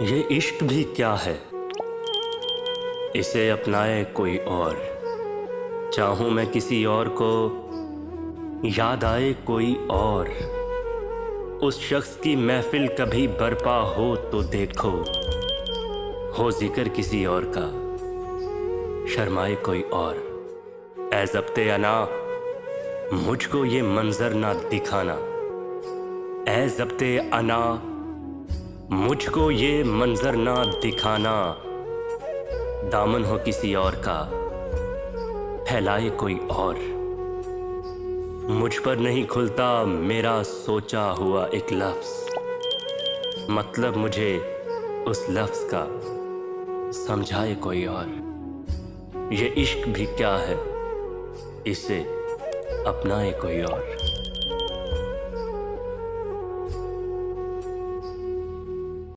ये इश्क भी क्या है, इसे अपनाए कोई और। चाहूं मैं किसी और को, याद आए कोई और। उस शख्स की महफिल कभी बरपा हो तो देखो, हो जिक्र किसी और का, शर्माए कोई और। ऐ ज़ब्ते अना, मुझको ये मंजर ना दिखाना। ऐ ज़ब्ते अना, मुझको ये मंजर ना दिखाना। दामन हो किसी और का, फैलाए कोई और। मुझ पर नहीं खुलता मेरा सोचा हुआ एक लफ्ज़, मतलब मुझे उस लफ्ज़ का समझाए कोई और। ये इश्क भी क्या है, इसे अपनाए कोई और।